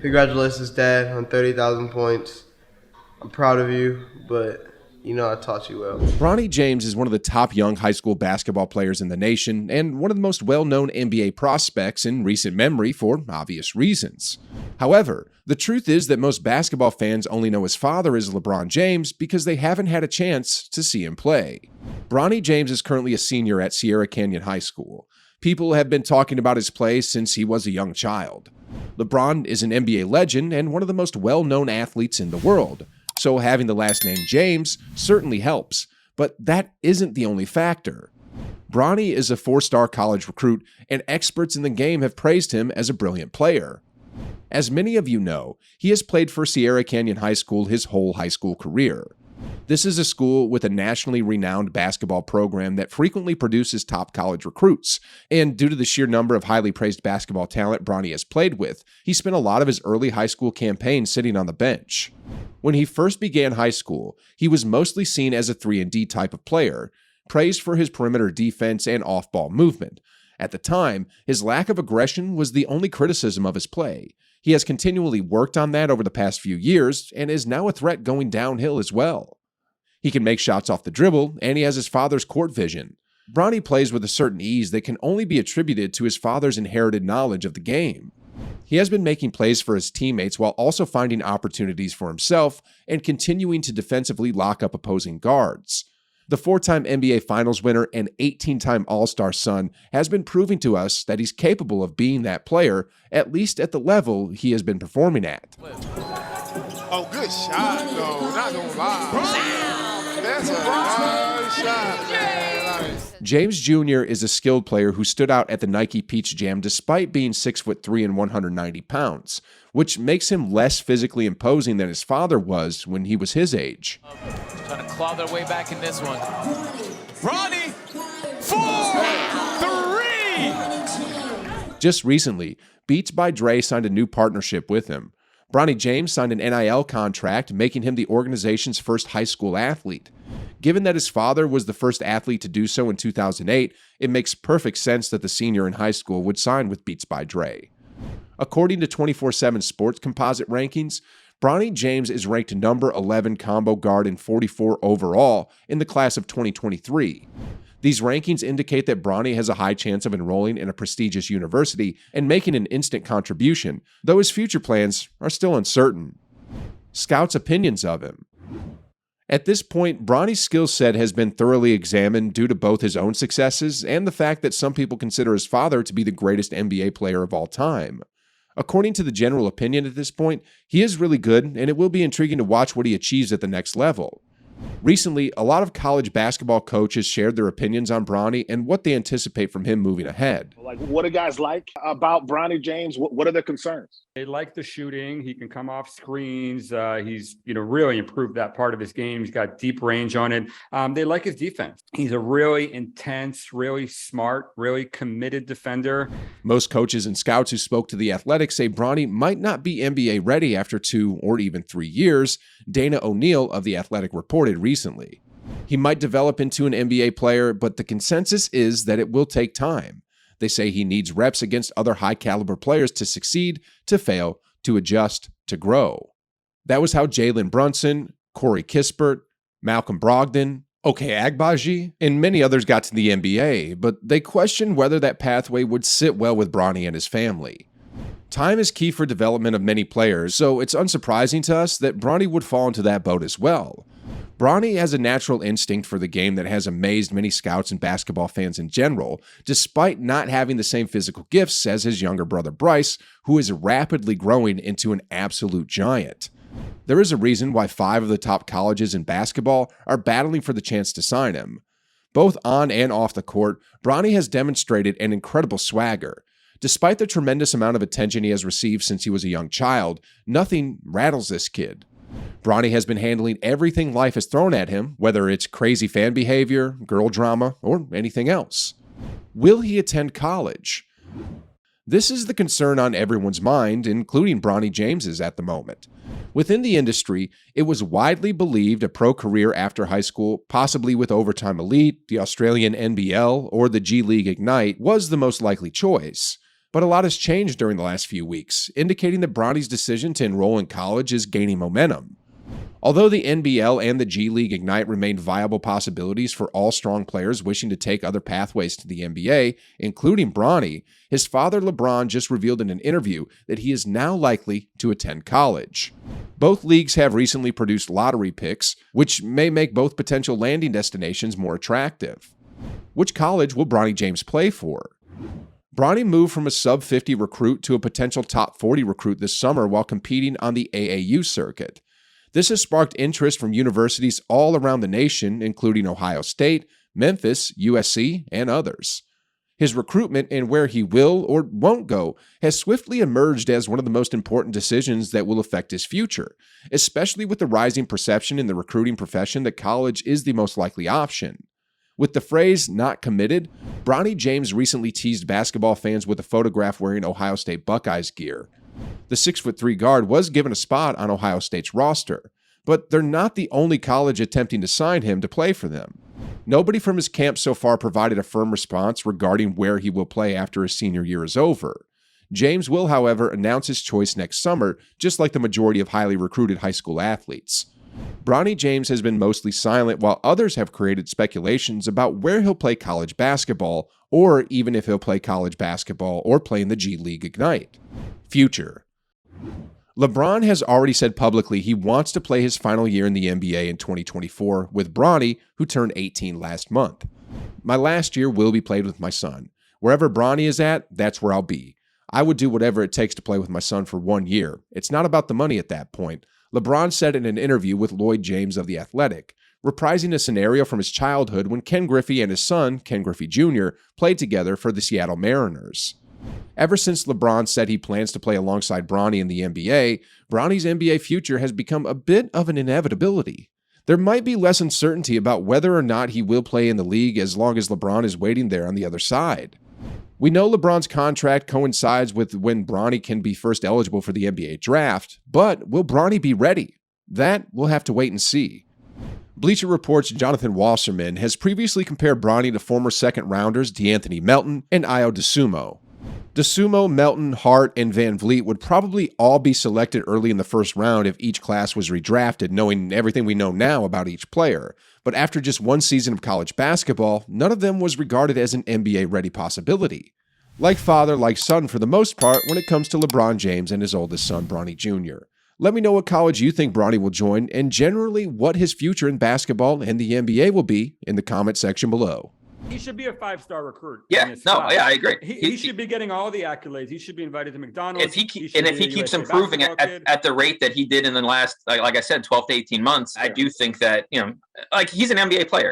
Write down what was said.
Congratulations, Dad, on 30,000 points. I'm proud of you, but I taught you well. Bronny James is one of the top young high school basketball players in the nation and one of the most well-known NBA prospects in recent memory for obvious reasons. However, the truth is that most basketball fans only know his father is LeBron James because they haven't had a chance to see him play. Bronny James is currently a senior at Sierra Canyon High School. People have been talking about his play since he was a young child. LeBron is an NBA legend and one of the most well-known athletes in the world, so having the last name James certainly helps, but that isn't the only factor. Bronny is a 4-star college recruit, and experts in the game have praised him as a brilliant player. As many of you know, he has played for Sierra Canyon High School his whole high school career. This is a school with a nationally renowned basketball program that frequently produces top college recruits, and due to the sheer number of highly praised basketball talent Bronny has played with, he spent a lot of his early high school campaign sitting on the bench. When he first began high school, he was mostly seen as a 3-and-D type of player, praised for his perimeter defense and off-ball movement. At the time, his lack of aggression was the only criticism of his play. He has continually worked on that over the past few years and is now a threat going downhill as well. He can make shots off the dribble, and he has his father's court vision. Bronny plays with a certain ease that can only be attributed to his father's inherited knowledge of the game. He has been making plays for his teammates while also finding opportunities for himself and continuing to defensively lock up opposing guards. The 4-time NBA Finals winner and 18-time All-Star son has been proving to us that he's capable of being that player, at least at the level he has been performing at. Oh, good shot, though. Not gonna lie. That's a nice shot, man. James Jr. is a skilled player who stood out at the Nike Peach Jam despite being 6'3" and 190 pounds, which makes him less physically imposing than his father was when he was his age. Trying to claw their way back in this one. Bronny, 4, 3! Just recently, Beats by Dre signed a new partnership with him. Bronny James signed an NIL contract, making him the organization's first high school athlete. Given that his father was the first athlete to do so in 2008, it makes perfect sense that the senior in high school would sign with Beats by Dre. According to 24/7 Sports Composite rankings, Bronny James is ranked number 11 combo guard and 44 overall in the class of 2023. These rankings indicate that Bronny has a high chance of enrolling in a prestigious university and making an instant contribution, though his future plans are still uncertain. Scouts' opinions of him. At this point, Bronny's skill set has been thoroughly examined due to both his own successes and the fact that some people consider his father to be the greatest NBA player of all time. According to the general opinion at this point, he is really good, and it will be intriguing to watch what he achieves at the next level. Recently, a lot of college basketball coaches shared their opinions on Bronny and what they anticipate from him moving ahead. Like, what do guys like about Bronny James? What are their concerns? They like the shooting. He can come off screens. He's really improved that part of his game. He's got deep range on it. They like his defense. He's a really intense, really smart, really committed defender. Most coaches and scouts who spoke to The Athletic say Bronny might not be NBA ready after 2 or even 3 years, Dana O'Neal of The Athletic reported recently. He might develop into an NBA player, but the consensus is that it will take time. They say he needs reps against other high-caliber players to succeed, to fail, to adjust, to grow. That was how Jalen Brunson, Corey Kispert, Malcolm Brogdon, Oke Agbaji, and many others got to the NBA, but they questioned whether that pathway would sit well with Bronny and his family. Time is key for development of many players, so it's unsurprising to us that Bronny would fall into that boat as well. Bronny has a natural instinct for the game that has amazed many scouts and basketball fans in general, despite not having the same physical gifts as his younger brother Bryce, who is rapidly growing into an absolute giant. There is a reason why 5 of the top colleges in basketball are battling for the chance to sign him. Both on and off the court, Bronny has demonstrated an incredible swagger. Despite the tremendous amount of attention he has received since he was a young child, nothing rattles this kid. Bronny has been handling everything life has thrown at him, whether it's crazy fan behavior, girl drama, or anything else. Will he attend college? This is the concern on everyone's mind, including Bronny James's at the moment. Within the industry, it was widely believed a pro career after high school, possibly with Overtime Elite, the Australian NBL, or the G League Ignite, was the most likely choice. But a lot has changed during the last few weeks, indicating that Bronny's decision to enroll in college is gaining momentum. Although the NBL and the G League Ignite remain viable possibilities for all strong players wishing to take other pathways to the NBA, including Bronny, his father LeBron just revealed in an interview that he is now likely to attend college. Both leagues have recently produced lottery picks, which may make both potential landing destinations more attractive. Which college will Bronny James play for? Bronny moved from a sub-50 recruit to a potential top 40 recruit this summer while competing on the AAU circuit. This has sparked interest from universities all around the nation, including Ohio State, Memphis, USC, and others. His recruitment and where he will or won't go has swiftly emerged as one of the most important decisions that will affect his future, especially with the rising perception in the recruiting profession that college is the most likely option. With the phrase "not committed," Bronny James recently teased basketball fans with a photograph wearing Ohio State Buckeyes gear. The 6'3" guard was given a spot on Ohio State's roster, but they're not the only college attempting to sign him to play for them. Nobody from his camp so far provided a firm response regarding where he will play after his senior year is over. James will, however, announce his choice next summer, just like the majority of highly recruited high school athletes. Bronny James has been mostly silent, while others have created speculations about where he'll play college basketball, or even if he'll play college basketball or play in the G League Ignite. Future. LeBron has already said publicly he wants to play his final year in the NBA in 2024 with Bronny, who turned 18 last month. "My last year will be played with my son. Wherever Bronny is at, that's where I'll be. I would do whatever it takes to play with my son for 1 year. It's not about the money at that point," LeBron said in an interview with Lloyd James of The Athletic, reprising a scenario from his childhood when Ken Griffey and his son, Ken Griffey Jr., played together for the Seattle Mariners. Ever since LeBron said he plans to play alongside Bronny in the NBA, Bronny's NBA future has become a bit of an inevitability. There might be less uncertainty about whether or not he will play in the league as long as LeBron is waiting there on the other side. We know LeBron's contract coincides with when Bronny can be first eligible for the NBA draft, but will Bronny be ready? That we'll have to wait and see. Bleacher Report's Jonathan Wasserman has previously compared Bronny to former second-rounders DeAnthony Melton and Ayo Dosunmu. Dosunmu, Melton, Hart, and Van Vliet would probably all be selected early in the first round if each class was redrafted, knowing everything we know now about each player. But after just one season of college basketball, none of them was regarded as an NBA-ready possibility. Like father, like son for the most part when it comes to LeBron James and his oldest son, Bronny Jr. Let me know what college you think Bronny will join and generally what his future in basketball and the NBA will be in the comment section below. He should be a 5-star recruit. Yeah, I agree. He should be getting all the accolades. He should be invited to McDonald's. If he keeps improving at the rate that he did in the last, like I said, 12 to 18 months, I do think that, like, he's an NBA player.